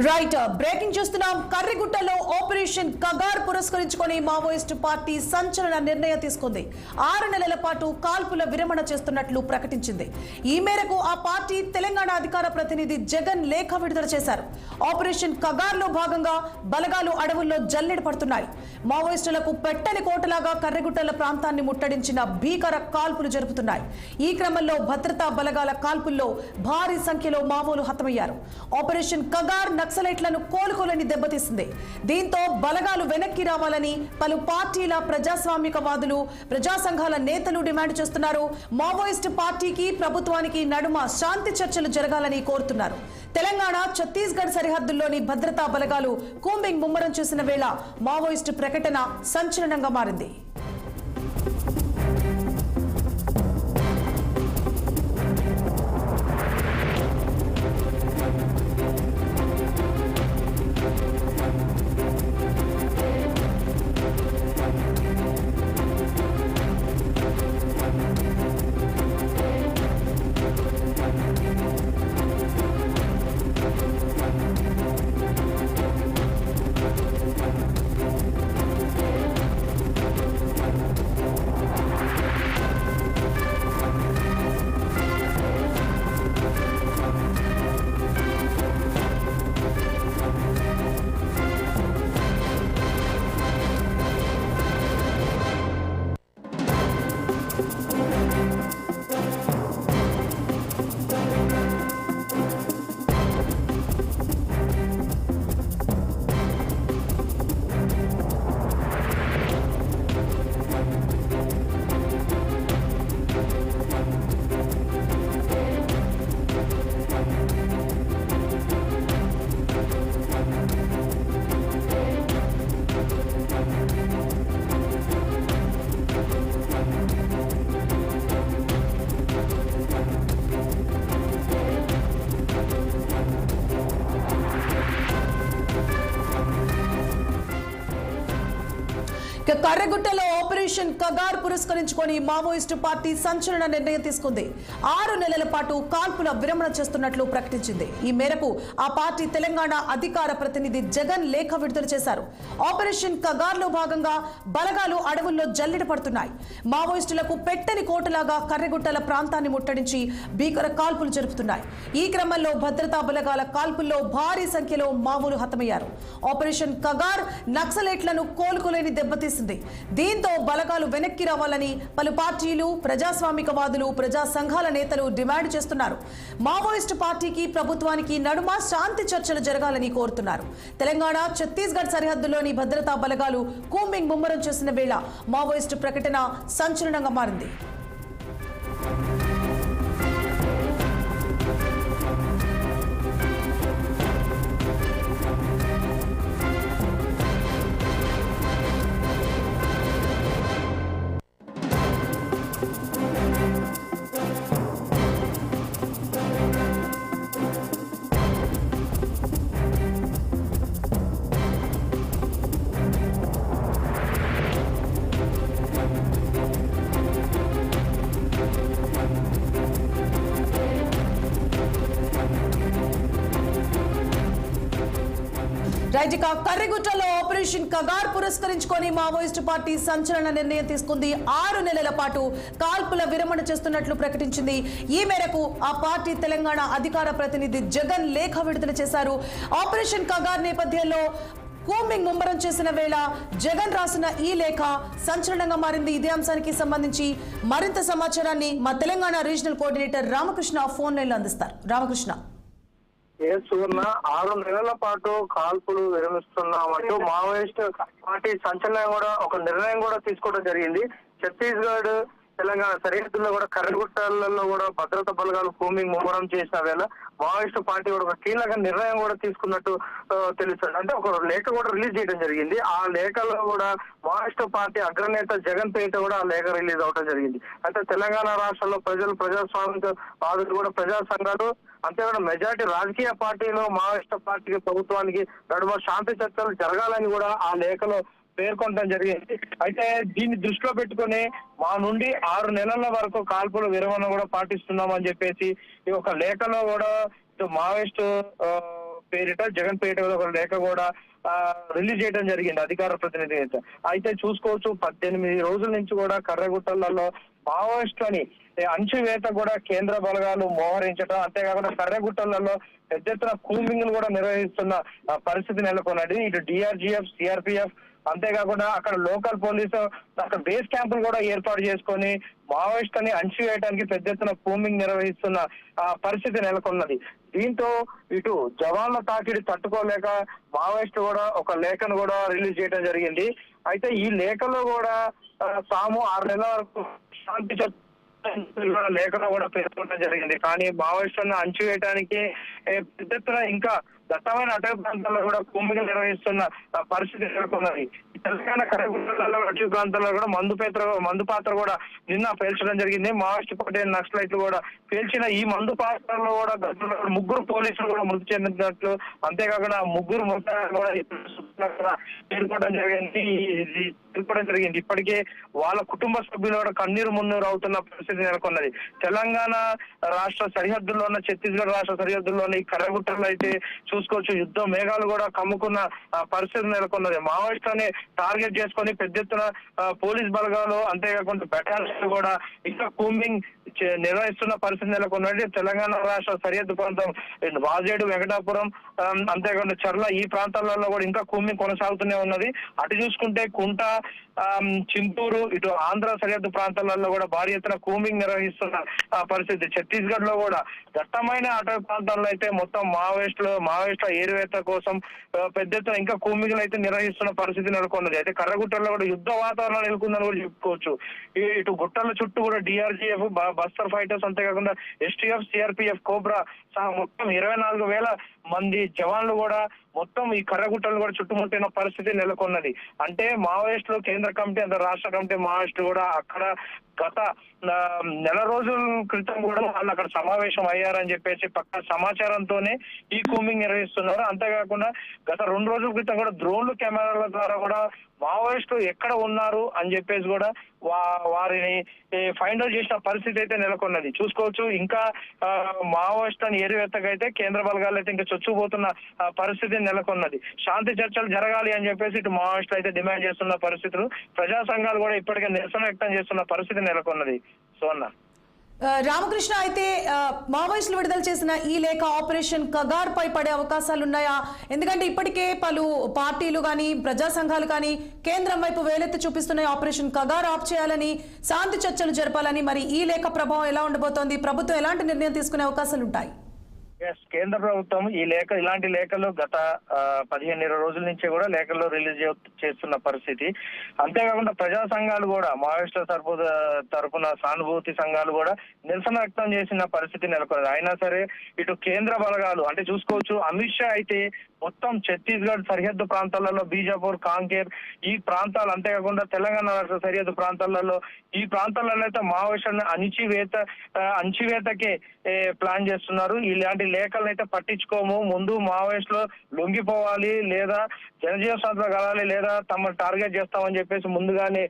Right breaking చూస్తున్నాం. కర్రిగుట్టలో operation Kagar పురస్కరించుకొని Maoist party సంచలన నిర్ణయం తీసుకుంది. 6 నెలల పాటు కాల్పుల విరమణ చేస్తున్నట్లు ప్రకటించింది. ఈ మేరకు ఆ పార్టీ తెలంగాణ అధికార ప్రతినిధి జగన్ లేఖ విడుదల చేశారు. ఆపరేషన్ కగార్ లో భాగంగా బలగాలు అడవుల్లో జల్లెడ పడుతున్నాయి. మావోయిస్టులకు పెట్టని కోటలాగా కర్రిగుట్టల ప్రాంతాన్ని ముట్టడించిన భీకర కాల్పులు జరుపుతున్నాయి. ఈ క్రమంలో భద్రతా బలగాల కాల్పుల్లో భారీ సంఖ్యలో మావోలు హతమయ్యారు. ఆపరేషన్ కగార్ నక్సలైట్లను కోలుకోలేని దెబ్బతీసింది. దీంతో బలగాలు వెనక్కి రావాలని పలు పార్టీల ప్రజాస్వామికవాదులు, ప్రజా సంఘాల నేతలు డిమాండ్ చేస్తున్నారు. మావోయిస్టు పార్టీకి ప్రభుత్వానికి నడుమ శాంతి చర్చలు జరగాలని కోరుతున్నారు. తెలంగాణ ఛత్తీస్గఢ్ సరిహద్దుల్లోని భద్రతా బలగాలు కూంబింగ్ ముమ్మరం చేసిన వేళ మావోయిస్టు ప్రకటన సంచలనంగా మారింది. కర్రెగుట్టలో ఆపరేషన్ కగార్ పురస్కరించుకొని మావోయిస్టు పార్టీ సంచలన నిర్ణయం తీసుకుంది. 6 నెలల పాటు కాల్పుల విరమణ చేస్తున్నట్లు ప్రకటించింది. ఈ మేరకు ఆ పార్టీ తెలంగాణ అధికార ప్రతినిధి జగన్ లేఖ విడుదల చేశారు. ఆపరేషన్ కగార్ లో భాగంగా బలగాలు అడవుల్లో జల్లెడ పడుతున్నాయి. మావోయిస్టులకు పెట్టని కోటలాగా కర్రెగుట్టల ప్రాంతాన్ని ముట్టడించి భీకర కాల్పులు జరుపుతున్నాయి. ఈ క్రమంలో భద్రతా బలగాల కాల్పుల్లో భారీ సంఖ్యలో మావోలు హతమయ్యారు. ఆపరేషన్ కగార్ నక్సలైట్లను కోలుకోలేని దెబ్బతీసింది. దీంతో బలగాలు వెనక్కి రావాలని పలు పార్టీలు, ప్రజాస్వామికవాదులు, ప్రజా సంఘాల నేతలు డిమాండ్ చేస్తున్నారు. మావోయిస్టు పార్టీకి ప్రభుత్వానికి నడుమ శాంతి చర్చలు జరగాలని కోరుతున్నారు. తెలంగాణ ఛత్తీస్గఢ్ సరిహద్దులోని భద్రతా బలగాలు కూంబింగ్ ముమ్మరం చేసిన వేళ మావోయిస్టు ప్రకటన సంచలనంగా మారింది. రైట్, కర్రెగుట్టలో ఆపరేషన్ కగార్ పురస్కరించుకొని మావోయిస్టు పార్టీ సంచలన నిర్ణయం తీసుకుంది. 6 నెలల పాటు కాల్పుల విరమణ చేస్తున్నట్లు ప్రకటించింది. ఈ మేరకు ఆ పార్టీ తెలంగాణ అధికార ప్రతినిధి జగన్ లేఖ విడుదల చేశారు. ఆపరేషన్ కగార్ నేపథ్యంలో కూంబింగ్ ముమ్మరం చేసిన వేళ జగన్ రాసిన ఈ లేఖ సంచలనంగా మారింది. ఇదే అంశానికి సంబంధించి మరింత సమాచారాన్ని మా Telangana regional coordinator Ramakrishna phone లైన్లో అందిస్తారు. రామకృష్ణ. సువర్ణ, 6 నెలల పాటు కాల్పులు విరమిస్తున్నామంటూ మావోయిస్టు పార్టీ సంచలనం కూడా ఒక నిర్ణయం కూడా తీసుకోవడం జరిగింది. ఛత్తీస్గఢ్ తెలంగాణ సరిహద్దుల్లో కూడా కర్రెగుట్టలలో కూడా భద్రతా బలగాలు కూంబింగ్ ముమ్మరం చేసిన వేళ మావోయిస్టు పార్టీ కూడా ఒక కీలక నిర్ణయం కూడా తీసుకున్నట్టు తెలుస్తుంది. అంటే ఒక లేఖ కూడా రిలీజ్ చేయడం జరిగింది. ఆ లేఖలో కూడా మావోయిస్టు పార్టీ అగ్రనేత జగన్ పేట కూడా ఆ లేఖ రిలీజ్ అవడం జరిగింది. అంటే తెలంగాణ రాష్ట్రంలో ప్రజలు, ప్రజాస్వామిక వాదులు కూడా, ప్రజా సంఘాలు, అంతేకాదు మెజార్టీ రాజకీయ పార్టీలు మావోయిస్టు పార్టీకి, ప్రభుత్వానికి నడుమ శాంతి చర్చలు జరగాలని కూడా ఆ లేఖలో పేర్కొనడం జరిగింది. అయితే దీన్ని దృష్టిలో పెట్టుకుని మా నుండి 6 నెలల వరకు కాల్పుల విరమణ కూడా పాటిస్తున్నామని చెప్పేసి ఈ ఒక లేఖలో కూడా మావోయిస్టు పేరిట జగన్ పేరిట ఒక లేఖ కూడా రిలీజ్ చేయడం జరిగింది అధికార ప్రతినిధి అయితే చూసుకోవచ్చు 18 రోజుల నుంచి కూడా కర్రగుట్టలలో మావోయిస్టులని అంచువేత కూడా కేంద్ర బలగాలు మోహరించడం, అంతేకాకుండా కర్రగుట్టలలో పెద్ద ఎత్తున కూంబింగ్ కూడా నిర్వహిస్తున్న పరిస్థితి నెలకొన్నది. ఇటు DRGF, CRPF అంతేకాకుండా అక్కడ లోకల్ పోలీసు అక్కడ బేస్ క్యాంపులు కూడా ఏర్పాటు చేసుకొని మావోయిస్టులని అణచివేయడానికి పెద్ద ఎత్తున కూంబింగ్ నిర్వహిస్తున్న పరిస్థితి నెలకొన్నది. దీంతో ఇటు జవాన్ల తాకిడి తట్టుకోలేక మావోయిస్టు కూడా ఒక లేఖను కూడా రిలీజ్ చేయడం జరిగింది. అయితే ఈ లేఖలో కూడా తాము 6 నెలల వరకు శాంతి లేఖలో కూడా పేర్కొనడం జరిగింది. కానీ మావోయిస్టులను అణచివేయడానికి పెద్ద ఎత్తున ఇంకా దట్టమైన అటవీ ప్రాంతాల్లో కూడా కూంబింగ్ నిర్వహిస్తున్న పరిస్థితి నెలకొన్నది. తెలంగాణ కర్రగుట్టలలో అటవీ ప్రాంతాల్లో కూడా మందు పాత్ర కూడా నిన్న పేల్చడం జరిగింది. మావోయిస్టు పార్టీ నక్సలైట్లు కూడా పేల్చిన ఈ మందు పాత్రలో కూడా 3 పోలీసులు కూడా మృతి చెందినట్లు, అంతేకాకుండా 3 మృతదేహాలు కూడా పేర్కొనడం జరిగింది. ఇప్పటికే వాళ్ళ కుటుంబ సభ్యులు కూడా కన్నీరు మున్నీరు అవుతున్న పరిస్థితి నెలకొన్నది. తెలంగాణ రాష్ట్ర సరిహద్దుల్లో ఉన్న ఛత్తీస్గఢ్ రాష్ట్ర సరిహద్దుల్లో ఉన్న ఈ కర్రగుట్టల్లో అయితే చూసుకోవచ్చు యుద్ధ మేఘాలు కూడా కమ్ముకున్న పరిస్థితి నెలకొన్నది. మావోయిస్టులని టార్గెట్ చేసుకొని పెద్ద ఎత్తున పోలీస్ బలగాలు అంతేకాకుండా బెటాలియన్లు కూడా ఇంకా కూంబింగ్ నిర్వహిస్తున్న పరిస్థితి నెలకొన్నది. తెలంగాణ రాష్ట్ర సరిహద్దు ప్రాంతం వాజేడు, వెంకటాపురం అంతేకాకుండా చర్ల ఈ ప్రాంతాలలో కూడా ఇంకా కూంబింగ్ కొనసాగుతూనే ఉన్నది. అటు చూసుకుంటే కుంట, చింతూరు ఇటు ఆంధ్ర సరిహద్దు ప్రాంతాలలో కూడా భారీ ఎత్తున కూంబింగ్ నిర్వహిస్తున్న పరిస్థితి. ఛత్తీస్గఢ్ లో కూడా దట్టమైన అటవీ ప్రాంతాల్లో అయితే మొత్తం మావోయిస్టుల ఏరువేత కోసం పెద్ద ఎత్తున ఇంకా కూంబింగ్లు అయితే నిర్వహిస్తున్న పరిస్థితి నెలకొన్నది. అయితే కర్రగుట్టల్లో కూడా యుద్ధ వాతావరణం నెలకొందని కూడా చెప్పుకోవచ్చు. ఇటు గుట్టల చుట్టూ కూడా DRGF, బస్తర్ ఫైటర్స్ అంతేకాకుండా STF, CRPF, కోబ్రా సహా మొత్తం 24,000 మంది జవాన్లు కూడా మొత్తం ఈ కర్రగుట్టలు కూడా చుట్టుముట్టిన పరిస్థితి నెలకొన్నది. అంటే మావోయిస్టులు కేంద్ర కమిటీ అంటే రాష్ట్ర కమిటీ మావోయిస్టులు కూడా అక్కడ గత నెల రోజుల క్రితం కూడా వాళ్ళు అక్కడ సమావేశం అయ్యారని చెప్పేసి పక్క సమాచారంతోనే ఈ కూంబింగ్ నిర్వహిస్తున్నారు. అంతేకాకుండా గత 2 రోజుల క్రితం కూడా డ్రోన్లు కెమెరాల ద్వారా కూడా మావోయిస్టులు ఎక్కడ ఉన్నారు అని చెప్పేసి కూడా వారిని ఫైండ్ అవుట్ చేసిన పరిస్థితి అయితే నెలకొన్నది. చూసుకోవచ్చు ఇంకా మావోయిస్టులను ఏరువేత్తకైతే కేంద్ర బలగాలు అయితే ఇంకా చొచ్చుకుపోతున్న పరిస్థితి నెలకొన్నది. శాంతి చర్చలు జరగాలి అని చెప్పేసి ఇటు మావోయిస్టులు అయితే డిమాండ్ చేస్తున్న పరిస్థితులు, ప్రజా సంఘాలు కూడా ఇప్పటికే నిరసన వ్యక్తం చేస్తున్న పరిస్థితి నెలకొన్నది. సోన్న రామకృష్ణ, అయితే మావోయిస్టులు విడుదల చేసిన ఈ లేఖ ఆపరేషన్ కగార్ పై పడే అవకాశాలు ఉన్నాయా? ఎందుకంటే ఇప్పటికే పలు పార్టీలు కానీ ప్రజా సంఘాలు కానీ కేంద్రం వైపు వేలెత్తి చూపిస్తున్నాయి ఆపరేషన్ కగార్ ఆఫ్ చేయాలని, శాంతి చర్చలు జరపాలని. మరి ఈ లేఖ ప్రభావం ఎలా ఉండబోతోంది? ప్రభుత్వం ఎలాంటి నిర్ణయం తీసుకునే అవకాశాలు ఉంటాయి? కేంద్ర ప్రభుత్వం ఇలాంటి లేఖలు గత 15-20 రోజుల నుంచి కూడా లేఖల్లో రిలీజ్ చేస్తున్న పరిస్థితి. అంతేకాకుండా ప్రజా సంఘాలు కూడా మావోయిస్టుల తరపున సానుభూతి సంఘాలు కూడా నిరసన వ్యక్తం చేసిన పరిస్థితి నెలకొన్నది. అయినా సరే ఇటు కేంద్ర బలగాలు అంటే చూసుకోవచ్చు, అమిత్ షా అయితే మొత్తం ఛత్తీస్గఢ్ సరిహద్దు ప్రాంతాలలో బీజాపూర్, కాంకేర్ ఈ ప్రాంతాలు అంతేకాకుండా తెలంగాణ రాష్ట్ర సరిహద్దు ప్రాంతాలలో ఈ ప్రాంతాలలో అయితే మావోయిస్టులను అణచివేతకే ప్లాన్ చేస్తున్నారు. ఇలాంటి లేఖలను అయితే పట్టించుకోము, ముందు మావోయిస్టులు లొంగిపోవాలి లేదా జనజీవన స్వాతంత్రం కలాలి లేదా తమ టార్గెట్ చేస్తామని చెప్పేసి ముందుగానే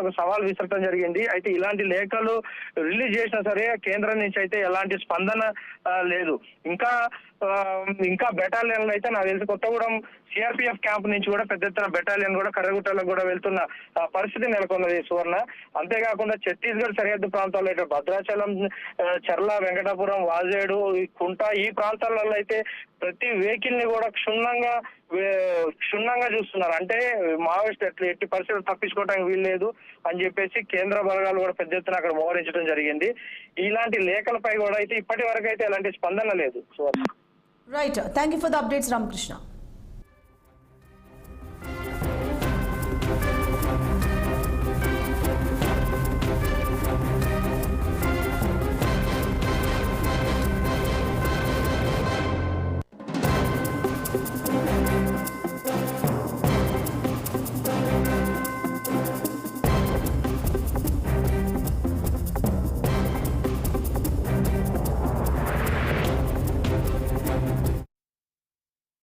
ఒక సవాల్ విసరటం జరిగింది. అయితే ఇలాంటి లేఖలు రిలీజ్ చేసినా సరే కేంద్రం నుంచి అయితే ఎలాంటి స్పందన లేదు. ఇంకా బెటాలియన్లు అయితే నాకు తెలిసి కొత్తగూడెం CRPF క్యాంప్ నుంచి కూడా పెద్ద ఎత్తున బెటాలియన్ కూడా కర్రగుట్టలకు కూడా వెళ్తున్న పరిస్థితి నెలకొన్నది సువర్ణ. అంతేకాకుండా ఛత్తీస్గఢ్ సరిహద్దు ప్రాంతాల్లో అయితే భద్రాచలం, చర్ల, వెంకటాపురం, వాజేడు, కుంట ఈ ప్రాంతాలలో అయితే ప్రతి వెహికల్ ని కూడా క్షుణ్ణంగా చూస్తున్నారు. అంటే మావోయిస్టు ఎట్టి పరిస్థితులు తప్పించుకోవడానికి వీల్లేదు అని చెప్పేసి కేంద్ర బలగాలు కూడా పెద్ద ఎత్తున అక్కడ మోహరించడం జరిగింది. ఇలాంటి లేఖలపై కూడా అయితే ఇప్పటి వరకు అయితే ఎలాంటి స్పందన లేదు. Right, thank you for the updates Ramakrishna.